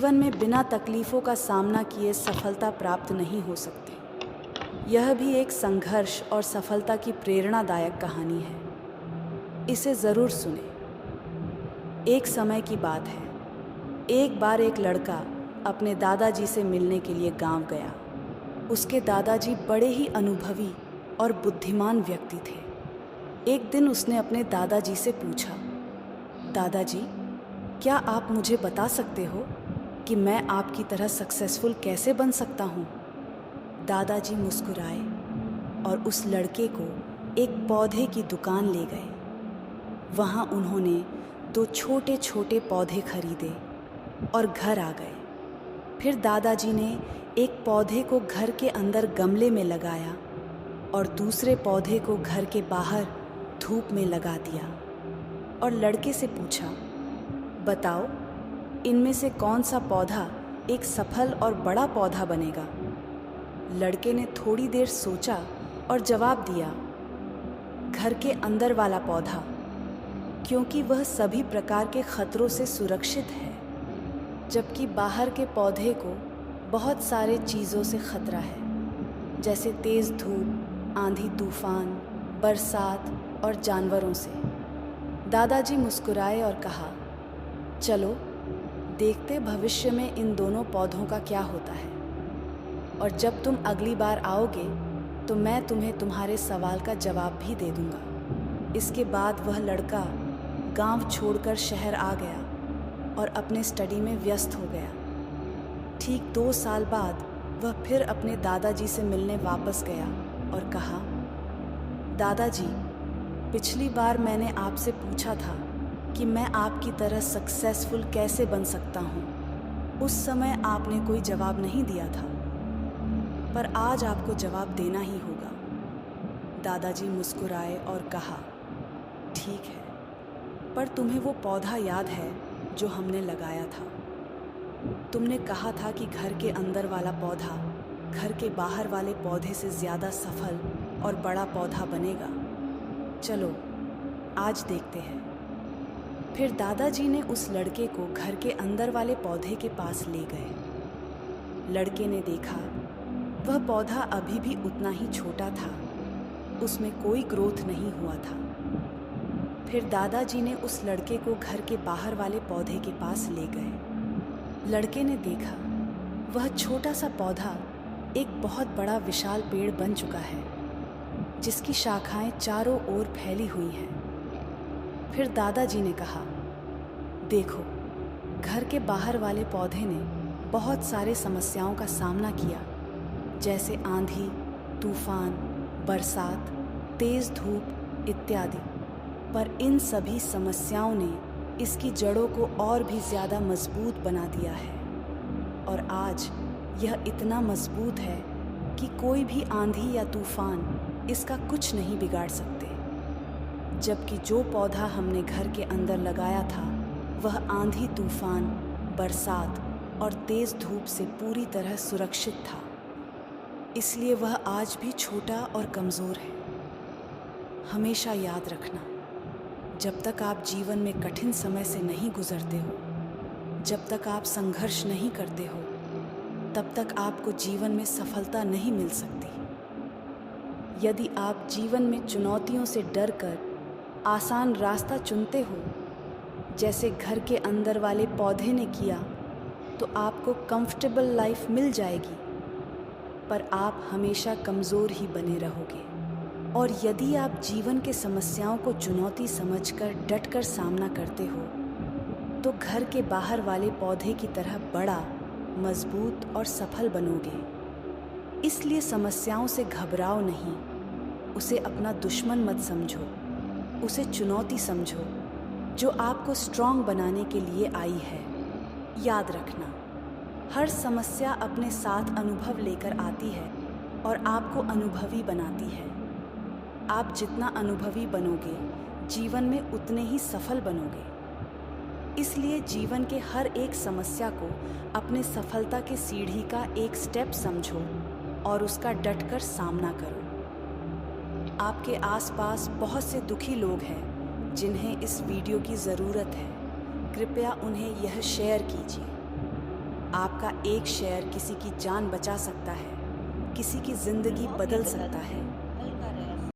जीवन में बिना तकलीफ़ों का सामना किए सफलता प्राप्त नहीं हो सकती। यह भी एक संघर्ष और सफलता की प्रेरणादायक कहानी है। इसे ज़रूर सुने। एक समय की बात है। एक बार एक लड़का अपने दादाजी से मिलने के लिए गांव गया। उसके दादाजी बड़े ही अनुभवी और बुद्धिमान व्यक्ति थे। एक दिन उसने अपने दादाजी से पूछा, दादाजी, क्या आप मुझे बता सकते हो कि मैं आपकी तरह सक्सेसफुल कैसे बन सकता हूँ? दादाजी मुस्कुराए और उस लड़के को एक पौधे की दुकान ले गए। वहाँ उन्होंने 2 छोटे छोटे पौधे खरीदे और घर आ गए। फिर दादाजी ने एक पौधे को घर के अंदर गमले में लगाया और दूसरे पौधे को घर के बाहर धूप में लगा दिया और लड़के से पूछा, बताओ, इनमें से कौन सा पौधा एक सफल और बड़ा पौधा बनेगा? लड़के ने थोड़ी देर सोचा और जवाब दिया, घर के अंदर वाला पौधा, क्योंकि वह सभी प्रकार के खतरों से सुरक्षित है, जबकि बाहर के पौधे को बहुत सारे चीज़ों से खतरा है, जैसे तेज़ धूप, आंधी तूफान, बरसात और जानवरों से। दादाजी मुस्कुराए और कहा, चलो देखते भविष्य में इन दोनों पौधों का क्या होता है, और जब तुम अगली बार आओगे तो मैं तुम्हें तुम्हारे सवाल का जवाब भी दे दूंगा। इसके बाद वह लड़का गांव छोड़कर शहर आ गया और अपने स्टडी में व्यस्त हो गया। ठीक 2 साल बाद वह फिर अपने दादाजी से मिलने वापस गया और कहा, दादाजी, पिछली बार मैंने आपसे पूछा था कि मैं आपकी तरह सक्सेसफुल कैसे बन सकता हूँ। उस समय आपने कोई जवाब नहीं दिया था, पर आज आपको जवाब देना ही होगा। दादाजी मुस्कुराए और कहा, ठीक है, पर तुम्हें वो पौधा याद है जो हमने लगाया था? तुमने कहा था कि घर के अंदर वाला पौधा घर के बाहर वाले पौधे से ज़्यादा सफल और बड़ा पौधा बनेगा। चलो आज देखते हैं। फिर दादाजी ने उस लड़के को घर के अंदर वाले पौधे के पास ले गए। लड़के ने देखा वह पौधा अभी भी उतना ही छोटा था, उसमें कोई ग्रोथ नहीं हुआ था। फिर दादाजी ने उस लड़के को घर के बाहर वाले पौधे के पास ले गए। लड़के ने देखा वह छोटा सा पौधा एक बहुत बड़ा विशाल पेड़ बन चुका है, जिसकी शाखाएं चारों ओर फैली हुई हैं। फिर दादाजी ने कहा, देखो, घर के बाहर वाले पौधे ने बहुत सारे समस्याओं का सामना किया, जैसे आंधी, तूफान, बरसात, तेज़ धूप इत्यादि, पर इन सभी समस्याओं ने इसकी जड़ों को और भी ज़्यादा मजबूत बना दिया है, और आज यह इतना मजबूत है कि कोई भी आंधी या तूफान इसका कुछ नहीं बिगाड़ सकते। जबकि जो पौधा हमने घर के अंदर लगाया था वह आंधी तूफान, बरसात और तेज़ धूप से पूरी तरह सुरक्षित था, इसलिए वह आज भी छोटा और कमज़ोर है। हमेशा याद रखना, जब तक आप जीवन में कठिन समय से नहीं गुजरते हो, जब तक आप संघर्ष नहीं करते हो, तब तक आपको जीवन में सफलता नहीं मिल सकती। यदि आप जीवन में चुनौतियों से डरकर आसान रास्ता चुनते हो, जैसे घर के अंदर वाले पौधे ने किया, तो आपको कंफर्टेबल लाइफ मिल जाएगी, पर आप हमेशा कमज़ोर ही बने रहोगे। और यदि आप जीवन के समस्याओं को चुनौती समझकर डटकर सामना करते हो, तो घर के बाहर वाले पौधे की तरह बड़ा, मजबूत और सफल बनोगे। इसलिए समस्याओं से घबराओ नहीं, उसे अपना दुश्मन मत समझो, उसे चुनौती समझो जो आपको स्ट्रॉन्ग बनाने के लिए आई है। याद रखना, हर समस्या अपने साथ अनुभव लेकर आती है और आपको अनुभवी बनाती है। आप जितना अनुभवी बनोगे, जीवन में उतने ही सफल बनोगे। इसलिए जीवन के हर एक समस्या को अपने सफलता की सीढ़ी का एक स्टेप समझो और उसका डटकर सामना करो। आपके आसपास बहुत से दुखी लोग हैं जिन्हें इस वीडियो की ज़रूरत है। कृपया उन्हें यह शेयर कीजिए। आपका एक शेयर किसी की जान बचा सकता है, किसी की जिंदगी बदल सकता है।